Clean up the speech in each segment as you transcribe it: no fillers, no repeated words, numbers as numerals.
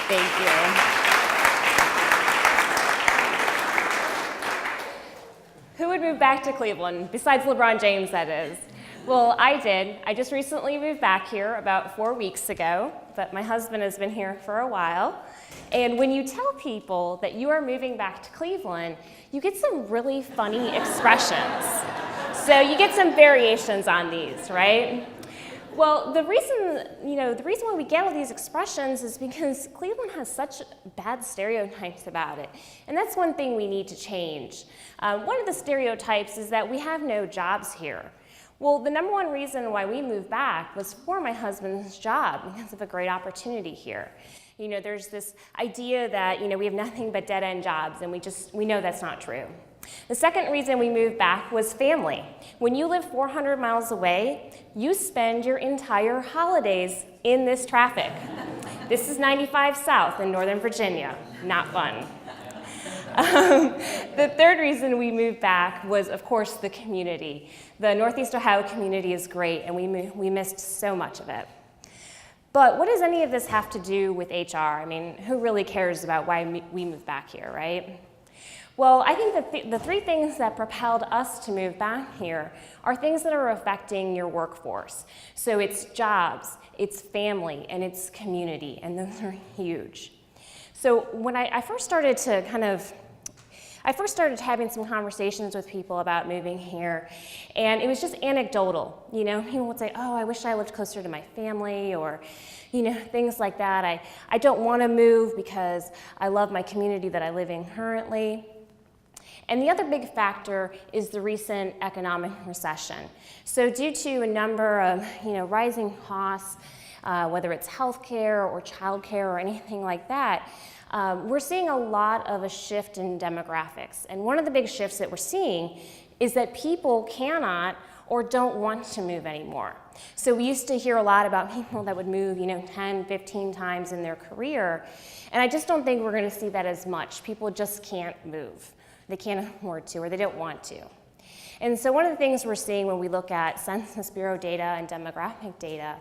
Thank you. Who would move back to Cleveland, besides LeBron James, that is? Well, I did. I just recently moved back here about 4 weeks ago, but my husband has been here for a while. And when you tell people that you are moving back to Cleveland, you get some really funny expressions. So you get some variations on these, right? Well, the reason why we get all these expressions is because Cleveland has such bad stereotypes about it. And that's one thing we need to change. One of the stereotypes is that we have no jobs here. Well, the number one reason why we moved back was for my husband's job because of a great opportunity here. There's this idea that, we have nothing but dead-end jobs, and we know that's not true. The second reason we moved back was family. When you live 400 miles away, you spend your entire holidays in this traffic. This is 95 South in Northern Virginia. Not fun. The third reason we moved back was, of course, the community. The Northeast Ohio community is great, and we missed so much of it. But what does any of this have to do with HR? I mean, who really cares about why we moved back here, right? Well, I think that the three things that propelled us to move back here are things that are affecting your workforce. So it's jobs, it's family, and it's community, and those are huge. So when I first started having some conversations with people about moving here, and it was just anecdotal. People would say, oh, I wish I lived closer to my family, or things like that. I don't want to move because I love my community that I live in currently. And the other big factor is the recent economic recession. So due to a number of rising costs, whether it's healthcare or childcare or anything like that, we're seeing a lot of a shift in demographics. And one of the big shifts that we're seeing is that people cannot or don't want to move anymore. So we used to hear a lot about people that would move 10, 15 times in their career. And I just don't think we're going to see that as much. People just can't move. They can't afford to, or they don't want to. And so one of the things we're seeing when we look at Census Bureau data and demographic data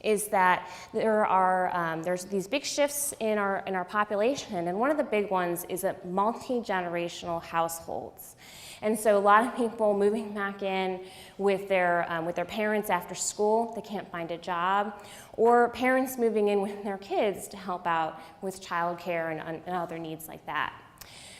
is that there's these big shifts in our population, and one of the big ones is that multi-generational households. And so a lot of people moving back in with their parents after school, they can't find a job, or parents moving in with their kids to help out with childcare and other needs like that.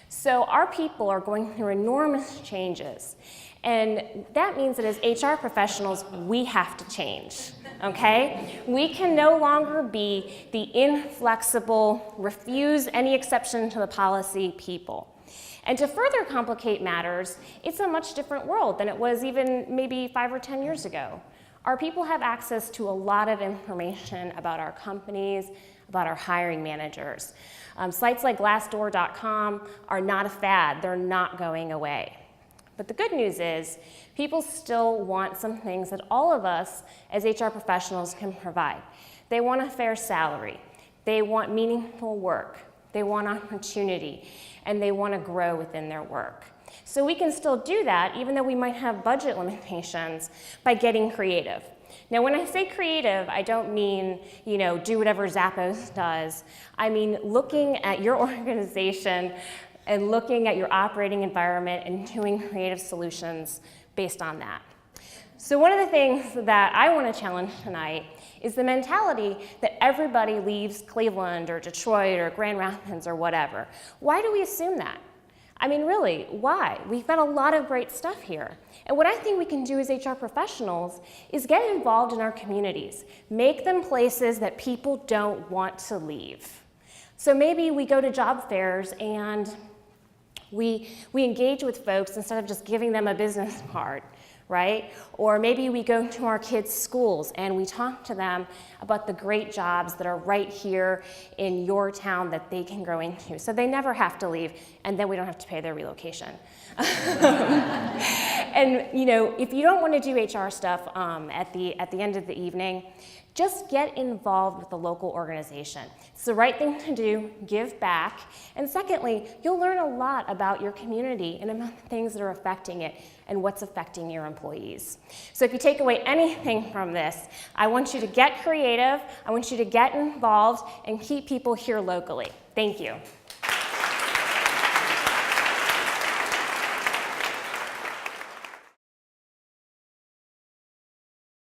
So our people are going through enormous changes, and that means that as HR professionals, we have to change, okay? We can no longer be the inflexible, refuse any exception to the policy people. And to further complicate matters, it's a much different world than it was even maybe 5 or 10 years ago. Our people have access to a lot of information about our companies, about our hiring managers. Sites like Glassdoor.com are not a fad. They're not going away. But the good news is people still want some things that all of us as HR professionals can provide. They want a fair salary. They want meaningful work. They want opportunity. And they want to grow within their work. So we can still do that, even though we might have budget limitations, by getting creative. Now, when I say creative, I don't mean, do whatever Zappos does. I mean looking at your organization and looking at your operating environment and doing creative solutions based on that. So one of the things that I want to challenge tonight is the mentality that everybody leaves Cleveland or Detroit or Grand Rapids or whatever. Why do we assume that? I mean, really, why? We've got a lot of great stuff here. And what I think we can do as HR professionals is get involved in our communities. Make them places that people don't want to leave. So maybe we go to job fairs and we engage with folks instead of just giving them a business card, right? Or maybe we go to our kids' schools and we talk to them about the great jobs that are right here in your town that they can grow into. So they never have to leave, and then we don't have to pay their relocation. And if you don't want to do HR stuff at the end of the evening, just get involved with the local organization. It's the right thing to do, give back. And secondly, you'll learn a lot about your community and about the things that are affecting it. and what's affecting your employees. So if you take away anything from this, I want you to get creative, I want you to get involved, and keep people here locally. Thank you.